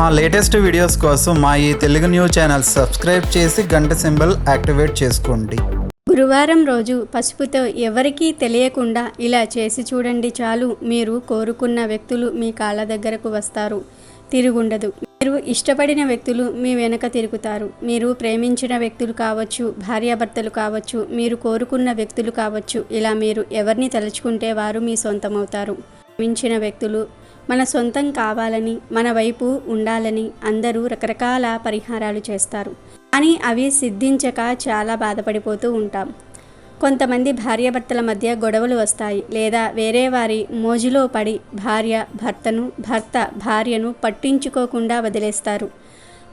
మా latest videos కోసం మా ఈ తెలుగు న్యూస్ ఛానల్ సబ్స్క్రైబ్ చేసి గంట సింబల్ యాక్టివేట్ చేసుకోండి. గురువారం రోజు పసుపుతో ఎవరికీ తెలియకుండా ఇలా చేసి చూడండి, చాలు. మీరు కోరుకున్న వ్యక్తులు మీ కాళ్ళ దగ్గరకు వస్తారు, తిరుగుండదు. మీరు ఇష్టపడిన వ్యక్తులు మీ వెనక తిరుగుతారు. మీరు ప్రేమించిన వ్యక్తులు కావచ్చు, భార్యాభర్తలు కావచ్చు, మీరు కోరుకున్న వ్యక్తులు కావచ్చు. ఇలా మీరు ఎవరిని తలుచుకుంటే వారు మీ సొంతమవుతారు. ప్రేమించిన వ్యక్తులు మన సొంతం కావాలని, మన వైపు ఉండాలని అందరూ రకరకాల పరిహారాలు చేస్తారు. కానీ అవి సిద్ధించక చాలా బాధపడిపోతూ ఉంటాం. కొంతమంది భార్యాభర్తల మధ్య గొడవలు వస్తాయి, లేదా వేరే వారి మోజులో పడి భర్త భార్యను పట్టించుకోకుండా వదిలేస్తారు.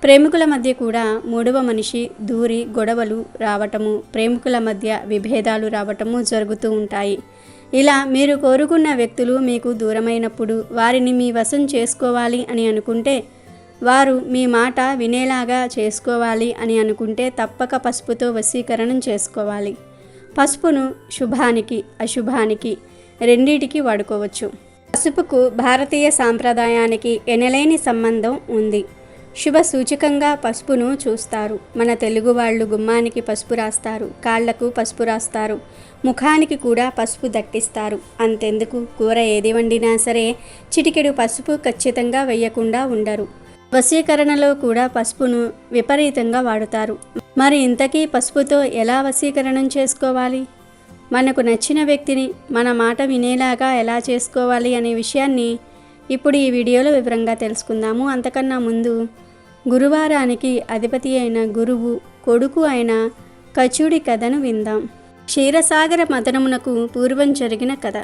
ప్రేమికుల మధ్య కూడా మూడవ మనిషి దూరి గొడవలు రావటము, ప్రేమికుల మధ్య విభేదాలు రావటము జరుగుతూ ఉంటాయి. ఇలా మీరు కోరుకున్న వ్యక్తులు మీకు దూరమైనప్పుడు వారిని మీ వశం చేసుకోవాలి అని అనుకుంటే, వారు మీ మాట వినేలాగా చేసుకోవాలి అని అనుకుంటే తప్పక పసుపుతో వశీకరణం చేసుకోవాలి. పసుపును శుభానికి, అశుభానికి రెండిటికి వాడుకోవచ్చు. పసుపుకు భారతీయ సాంప్రదాయానికి ఎనలేని సంబంధం ఉంది. శుభ సూచకంగా పసుపును చూస్తారు. మన తెలుగు వాళ్ళు గుమ్మానికి పసుపు రాస్తారు, కాళ్లకు పసుపు రాస్తారు, ముఖానికి కూడా పసుపు దట్టిస్తారు. అంతెందుకు, కూర ఏది వండినా సరే చిటికెడు పసుపు ఖచ్చితంగా వేయకుండా ఉండరు. వశీకరణలో కూడా పసుపును విపరీతంగా వాడుతారు. మరి ఇంతకీ పసుపుతో ఎలా వశీకరణం చేసుకోవాలి? మనకు నచ్చిన వ్యక్తిని మన మాట వినేలాగా ఎలా చేసుకోవాలి అనే విషయాన్ని ఇప్పుడు ఈ వీడియోలో వివరంగా తెలుసుకుందాము. అంతకన్నా ముందు గురువారానికి అధిపతి అయిన గురువు కొడుకు అయిన కచుడి కథను విందాం. క్షీరసాగర మథనమునకు పూర్వం జరిగిన కథ.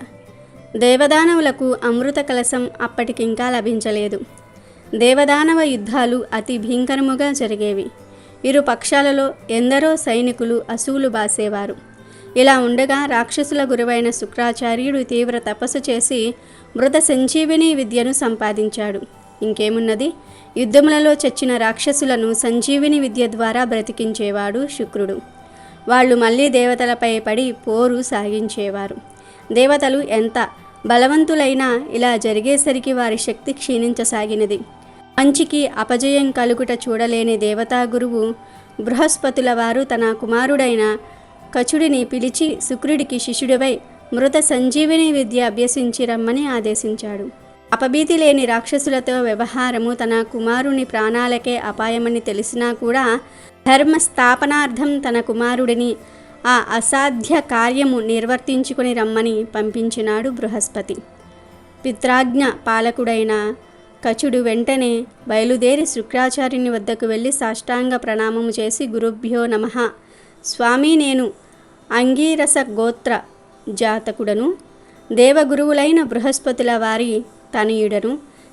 దేవదానవులకు అమృత కలశం అప్పటికింకా లభించలేదు. దేవదానవ యుద్ధాలు అతి భీకరముగా జరిగేవి. ఇరు పక్షాలలో ఎందరో సైనికులు అసూలు బాసేవారు. ఇలా ఉండగా రాక్షసుల గురువైన శుక్రాచార్యుడు తీవ్ర తపస్సు చేసి మృత సంజీవిని విద్యను సంపాదించాడు. ఇంకేమున్నది, యుద్ధములలో చచ్చిన రాక్షసులను సంజీవిని విద్య ద్వారా బ్రతికించేవాడు శుక్రుడు. వాళ్ళు మళ్ళీ దేవతలపై పడి పోరు సాగించేవారు. దేవతలు ఎంత బలవంతులైనా ఇలా జరిగేసరికి వారి శక్తి క్షీణించసాగినది. మంచికి అపజయం కలుగుట చూడలేని దేవతా గురువు బృహస్పతుల వారు తన కుమారుడైన కచుడిని పిలిచి శుక్రుడికి శిష్యుడివై మృత సంజీవిని విద్య అభ్యసించి రమ్మని ఆదేశించాడు. అపభీతి లేని రాక్షసులతో వ్యవహారము తన కుమారుని ప్రాణాలకే అపాయమని తెలిసినా కూడా ధర్మ స్థాపనార్థం తన కుమారుడిని ఆ అసాధ్య కార్యము నిర్వర్తించుకొని రమ్మని పంపించినాడు బృహస్పతి. పిత్రాజ్ఞ పాలకుడైన కచుడు వెంటనే బయలుదేరి శుక్రాచార్యుని వద్దకు వెళ్ళి సాష్టాంగ ప్రణామము చేసి, గురుభ్యో నమః, స్వామి, నేను అంగీరస గోత్ర జాతకుడను, దేవగురువులైన బృహస్పతుల వారి తనయుడను,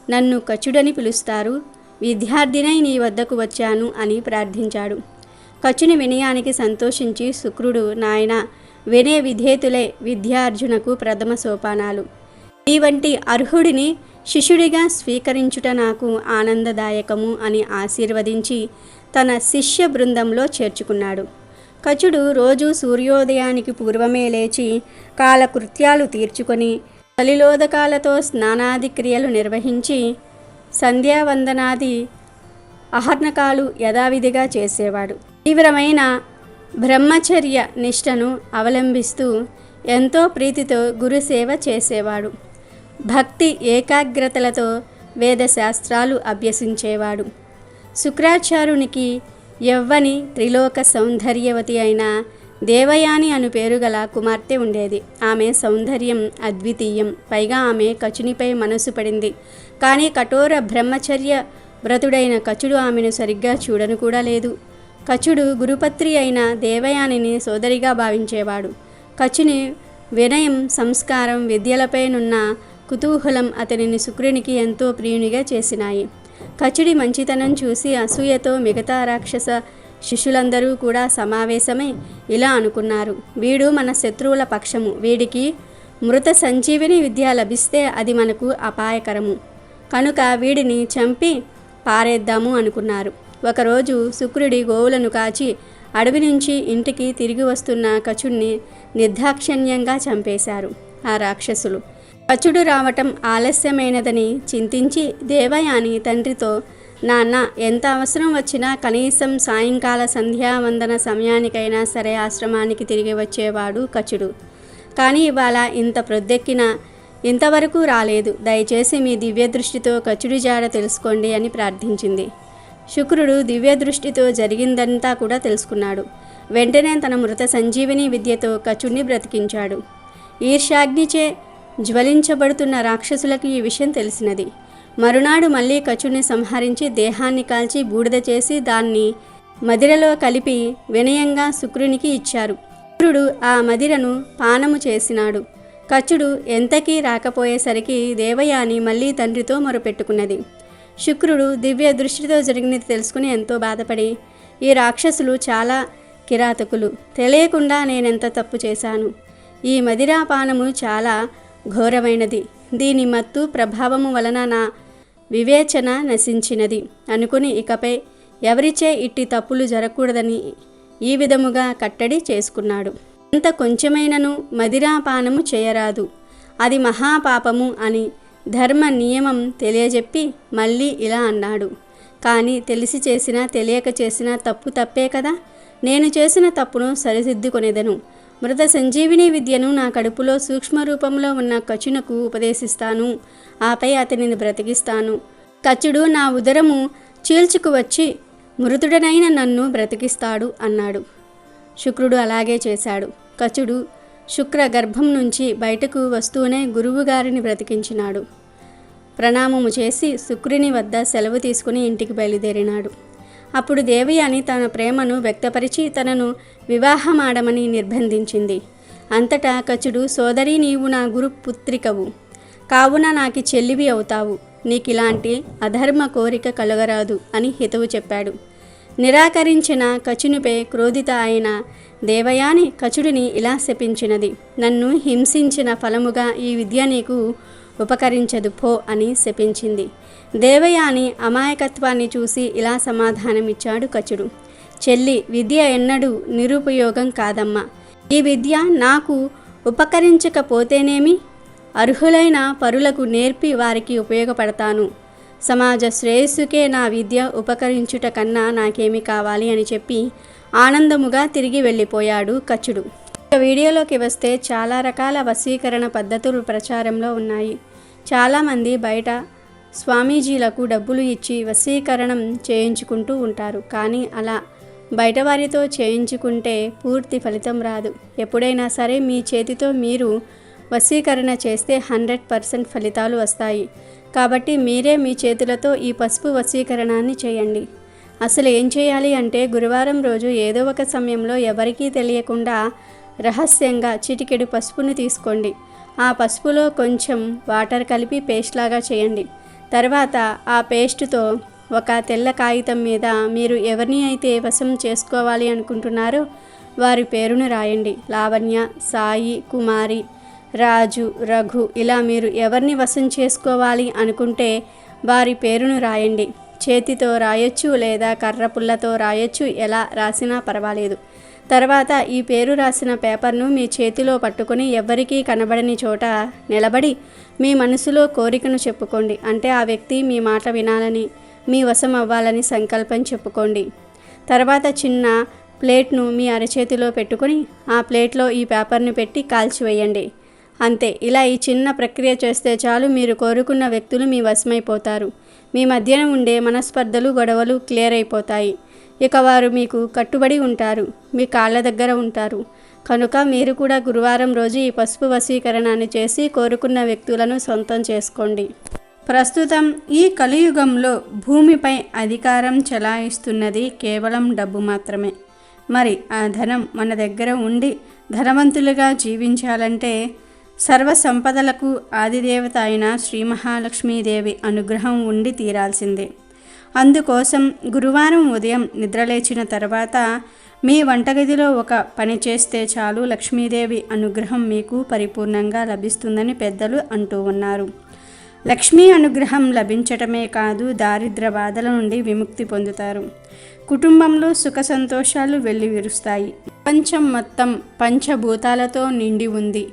నన్ను కచుడని పిలుస్తారు, విద్యార్థినై నీ వద్దకు వచ్చాను అని ప్రార్థించాడు. కచుని వినయానికి సంతోషించి శుక్రుడు, నాయన, వినయ విధేతులే విద్యార్జునకు ప్రథమ సోపానాలు. ఈ వంటి అర్హుడిని శిష్యుడిగా స్వీకరించుట నాకు ఆనందదాయకము అని ఆశీర్వదించి తన శిష్య బృందంలో చేర్చుకున్నాడు. కచుడు రోజు సూర్యోదయానికి పూర్వమే లేచి కాలకృత్యాలు తీర్చుకొని తలిలోదకాలతో స్నానాది క్రియలు నిర్వహించి సంధ్యావందనాది అహర్నకాలు యథావిధిగా చేసేవాడు. తీవ్రమైన బ్రహ్మచర్య నిష్టను అవలంబిస్తూ ఎంతో ప్రీతితో గురుసేవ చేసేవాడు. భక్తి ఏకాగ్రతలతో వేదశాస్త్రాలు అభ్యసించేవాడు. శుక్రాచార్యునికి యవ్వని త్రిలోక సౌందర్యవతి అయిన దేవయాని అను పేరుగల కుమార్తె ఉండేది. ఆమె సౌందర్యం అద్వితీయం. పైగా ఆమె కచునిపై మనసు పడింది. కానీ కఠోర బ్రహ్మచర్య వ్రతుడైన కచుడు ఆమెను సరిగ్గా చూడను కూడా లేదు. కచుడు గురుపత్రి అయిన దేవయానిని సోదరిగా భావించేవాడు. కచుని వినయం, సంస్కారం, విద్యలపైనున్న కుతూహలం అతనిని శుక్రునికి ఎంతో ప్రియునిగా చేసినాయి. కచుడి మంచితనం చూసి అసూయతో మిగతా రాక్షస శిష్యులందరూ కూడా సమావేశమై ఇలా అనుకున్నారు, వీడు మన శత్రువుల పక్షము, వీడికి మృత సంజీవిని విద్య లభిస్తే అది మనకు అపాయకరము, కనుక వీడిని చంపి పారేద్దాము అనుకున్నారు. ఒకరోజు శుక్రుడి గోవులను కాచి అడవి నుంచి ఇంటికి తిరిగి వస్తున్న కచుడిని నిర్దాక్షిణ్యంగా చంపేశారు ఆ రాక్షసులు. కచుడు రావటం ఆలస్యమైనదని చింతించి దేవయాని తండ్రితో నాన్న, ఎంత అవసరం వచ్చినా కనీసం సాయంకాల సంధ్యావందన సమయానికైనా సరే ఆశ్రమానికి తిరిగి వచ్చేవాడు కచుడు. కానీ ఇవాళ ఇంత ప్రొద్దెక్కినా ఇంతవరకు రాలేదు. దయచేసి మీ దివ్య దృష్టితో కచుడి జాడ తెలుసుకోండి అని ప్రార్థించింది. శుక్రుడు దివ్య దృష్టితో జరిగిందంతా కూడా తెలుసుకున్నాడు. వెంటనే తన మృత సంజీవిని విద్యతో కచుడిని బ్రతికించాడు. ఈర్ష్యాగ్నిచే జ్వలించబడుతున్న రాక్షసులకు ఈ విషయం తెలిసినది. మరునాడు మళ్ళీ కచుడిని సంహరించి దేహాన్ని కాల్చి బూడిద చేసి దాన్ని మదిరలో కలిపి వినయంగా శుక్రునికి ఇచ్చారు. శుక్రుడు ఆ మదిరను పానము చేసినాడు. కచుడు ఎంతకీ రాకపోయేసరికి దేవయాని మళ్ళీ తండ్రితో మొరపెట్టుకున్నది. శుక్రుడు దివ్య దృష్టితో జరిగినది తెలుసుకుని ఎంతో బాధపడి, ఈ రాక్షసులు చాలా కిరాతకులు, తెలియకుండా నేనెంత తప్పు చేశాను. ఈ మదిరాపానము చాలా ఘోరమైనది. దీని మత్తు ప్రభావము వలన నా వివేచన నశించినది అనుకుని ఇకపై ఎవరిచే ఇట్టి తప్పులు జరగకూడదని ఈ విధముగా కట్టడి చేసుకున్నాడు. అంత కొంచెమైనను మదిరాపానము చేయరాదు, అది మహాపాపము అని ధర్మ నియమం తెలియజెప్పి మళ్ళీ ఇలా అన్నాడు. కానీ తెలిసి చేసినా తెలియక చేసినా తప్పు తప్పే కదా. నేను చేసిన తప్పును సరిదిద్దుకొనేదను. మృత సంజీవిని విద్యను నా కడుపులో సూక్ష్మ రూపంలో ఉన్న కచునకు ఉపదేశిస్తాను. ఆపై అతనిని బ్రతికిస్తాను. కచుడు నా ఉదరము చీల్చుకు వచ్చి మృతుడనైన నన్ను బ్రతికిస్తాడు అన్నాడు. శుక్రుడు అలాగే చేశాడు. కచుడు శుక్ర గర్భం నుంచి బయటకు వస్తూనే గురువుగారిని బ్రతికించినాడు. ప్రణామము చేసి శుక్రుని వద్ద సెలవు తీసుకుని ఇంటికి బయలుదేరినాడు. అప్పుడు దేవయాని తన ప్రేమను వ్యక్తపరిచి తనను వివాహమాడమని నిర్బంధించింది. అంతటా కచుడు, సోదరి, నీవు నా గురు పుత్రికవు కావున నాకి చెల్లివి అవుతావు. నీకిలాంటి అధర్మ కోరిక కలగరాదు అని హితవు చెప్పాడు. నిరాకరించిన కచునిపై క్రోధిత అయిన దేవయాని కచుడిని ఇలా శపించినది. నన్ను హింసించిన ఫలముగా ఈ విద్య నీకు ఉపకరించదు పో అని శపించింది. దేవయాని అమాయకత్వాన్ని చూసి ఇలా సమాధానమిచ్చాడు కచుడు. చెల్లి, విద్య ఎన్నడూ నిరుపయోగం కాదమ్మా. ఈ విద్య నాకు ఉపకరించకపోతేనేమి, అర్హులైన పరులకు నేర్పి వారికి ఉపయోగపడతాను. సమాజ శ్రేయస్సుకే నా విద్య ఉపకరించుట కన్నా నాకేమి కావాలి అని చెప్పి ఆనందముగా తిరిగి వెళ్ళిపోయాడు కచుడు. వీడియోలోకి వస్తే చాలా రకాల వశీకరణ పద్ధతులు ప్రచారంలో ఉన్నాయి. చాలామంది బయట స్వామీజీలకు డబ్బులు ఇచ్చి వశీకరణం చేయించుకుంటూ ఉంటారు. కానీ అలా బయటవారితో చేయించుకుంటే పూర్తి ఫలితం రాదు. ఎప్పుడైనా సరే మీ చేతితో మీరు వశీకరణ చేస్తే 100% ఫలితాలు వస్తాయి. కాబట్టి మీరే మీ చేతులతో ఈ పసుపు వశీకరణాన్ని చేయండి. అసలు ఏం చేయాలి అంటే, గురువారం రోజు ఏదో ఒక సమయంలో ఎవరికీ తెలియకుండా రహస్యంగా చిటికెడు పసుపును తీసుకోండి. ఆ పసుపులో కొంచెం వాటర్ కలిపి పేస్ట్ లాగా చేయండి. తర్వాత ఆ పేస్టుతో ఒక తెల్ల కాగితం మీద మీరు ఎవరిని అయితే వశం చేసుకోవాలి అనుకుంటున్నారో వారి పేరును రాయండి. లావణ్య, సాయి, కుమారి, రాజు, రఘు, ఇలా మీరు ఎవరిని వశం చేసుకోవాలి అనుకుంటే వారి పేరును రాయండి. చేతితో రాయొచ్చు లేదా కర్ర పుల్లతో రాయొచ్చు, ఎలా రాసినా పర్వాలేదు. తర్వాత ఈ పేరు రాసిన పేపర్ను మీ చేతిలో పట్టుకొని ఎవ్వరికీ కనబడని చోట నిలబడి మీ మనసులో కోరికను చెప్పుకోండి. అంటే ఆ వ్యక్తి మీ మాట వినాలని, మీ వశం అవ్వాలని సంకల్పం చెప్పుకోండి. తర్వాత చిన్న ప్లేట్ను మీ అరచేతిలో పెట్టుకొని ఆ ప్లేట్లో ఈ పేపర్ను పెట్టి కాల్చివేయండి. అంతే. ఇలా ఈ చిన్న ప్రక్రియ చేస్తే చాలు, మీరు కోరుకున్న వ్యక్తులు మీ వశమైపోతారు. మీ మధ్యన ఉండే మనస్పర్ధలు, గొడవలు క్లియర్ అయిపోతాయి. ఇక వారు మీకు కట్టుబడి ఉంటారు, మీ కాళ్ళ దగ్గర ఉంటారు. కనుక మీరు కూడా గురువారం రోజు ఈ పసుపు వశీకరణాన్ని చేసి కోరుకున్న వ్యక్తులను సొంతం చేసుకోండి. ప్రస్తుతం ఈ కలియుగంలో భూమిపై అధికారం చెలాయిస్తున్నది కేవలం డబ్బు మాత్రమే. మరి ఆ ధనం మన దగ్గర ఉండి ధనవంతులుగా జీవించాలంటే సర్వ సంపదలకు ఆదిదేవత అయిన శ్రీ మహాలక్ష్మీదేవి అనుగ్రహం ఉండి తీరాల్సిందే. అందుకోసం గురువారం ఉదయం నిద్రలేచిన తర్వాత మీ వంటగదిలో ఒక పని చేస్తే చాలు, లక్ష్మీదేవి అనుగ్రహం మీకు పరిపూర్ణంగా లభిస్తుందని పెద్దలు అంటూ ఉన్నారు. లక్ష్మీ అనుగ్రహం లభించటమే కాదు, దారిద్ర్య బాధల నుండి విముక్తి పొందుతారు. కుటుంబంలో సుఖ సంతోషాలు వెల్లివిరుస్తాయి. ప్రపంచం మొత్తం పంచభూతాలతో నిండి ఉంది.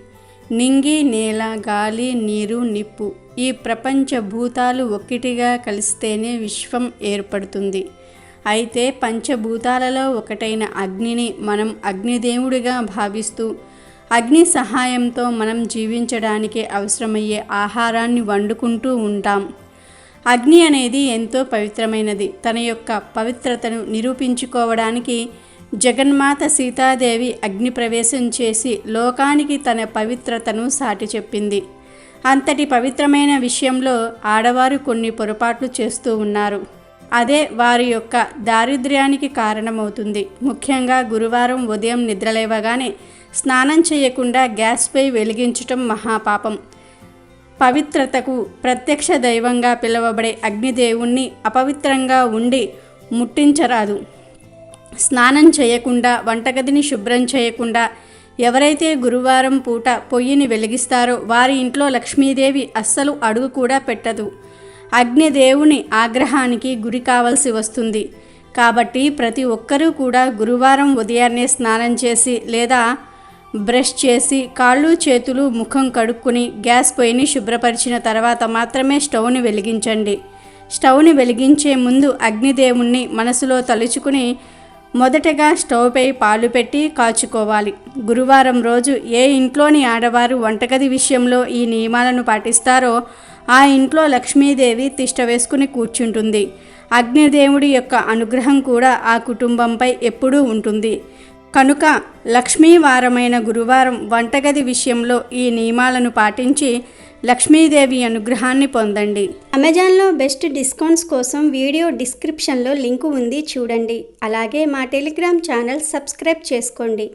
నింగి, నేల, గాలి, నీరు, నిప్పు ఈ ప్రపంచ భూతాలు ఒక్కటిగా కలిస్తేనే విశ్వం ఏర్పడుతుంది. అయితే పంచభూతాలలో ఒకటైన అగ్నిని మనం అగ్నిదేవుడిగా భావిస్తూ అగ్ని సహాయంతో మనం జీవించడానికి అవసరమయ్యే ఆహారాన్ని వండుకుంటూ ఉంటాం. అగ్ని అనేది ఎంతో పవిత్రమైనది. తన యొక్క పవిత్రతను నిరూపించుకోవడానికి జగన్మాత సీతాదేవి అగ్ని ప్రవేశం చేసి లోకానికి తన పవిత్రతను సాటి చెప్పింది. అంతటి పవిత్రమైన విషయంలో ఆడవారు కొన్ని పొరపాట్లు చేస్తూ ఉన్నారు. అదే వారి యొక్క దారిద్ర్యానికి కారణమవుతుంది. ముఖ్యంగా గురువారం ఉదయం నిద్రలేవగానే స్నానం చేయకుండా గ్యాస్పై వెలిగించటం మహాపాపం. పవిత్రతకు ప్రత్యక్ష దైవంగా పిలువబడే అగ్నిదేవుణ్ణి అపవిత్రంగా ఉండి ముట్టించరాదు. స్నానం చేయకుండా, వంటగదిని శుభ్రం చేయకుండా ఎవరైతే గురువారం పూట పొయ్యిని వెలిగిస్తారో వారి ఇంట్లో లక్ష్మీదేవి అస్సలు అడుగు కూడా పెట్టదు. అగ్నిదేవుని ఆగ్రహానికి గురి కావాల్సి వస్తుంది. కాబట్టి ప్రతి ఒక్కరూ కూడా గురువారం ఉదయాన్నే స్నానం చేసి లేదా బ్రష్ చేసి కాళ్ళు చేతులు ముఖం కడుక్కుని గ్యాస్ పొయ్యిని శుభ్రపరిచిన తర్వాత మాత్రమే స్టవ్ని వెలిగించండి. స్టవ్ని వెలిగించే ముందు అగ్నిదేవుణ్ణి మనసులో తలుచుకుని మొదటగా స్టవ్పై పాలు పెట్టి కాచుకోవాలి. గురువారం రోజు ఏ ఇంట్లోని ఆడవారు వంటగది విషయంలో ఈ నియమాలను పాటిస్తారో ఆ ఇంట్లో లక్ష్మీదేవి తిష్ట వేసుకుని కూర్చుంటుంది. అగ్నిదేవుడి యొక్క అనుగ్రహం కూడా ఆ కుటుంబంపై ఎప్పుడూ ఉంటుంది. కనుక లక్ష్మీవారమైన గురువారం వంటగది విషయంలో ఈ నియమాలను పాటించి లక్ష్మీదేవి అనుగ్రహాన్ని పొందండి. అమెజాన్లో బెస్ట్ డిస్కౌంట్స్ కోసం వీడియో డిస్క్రిప్షన్లో లింకు ఉంది, చూడండి. అలాగే మా టెలిగ్రామ్ ఛానల్ సబ్స్క్రైబ్ చేసుకోండి.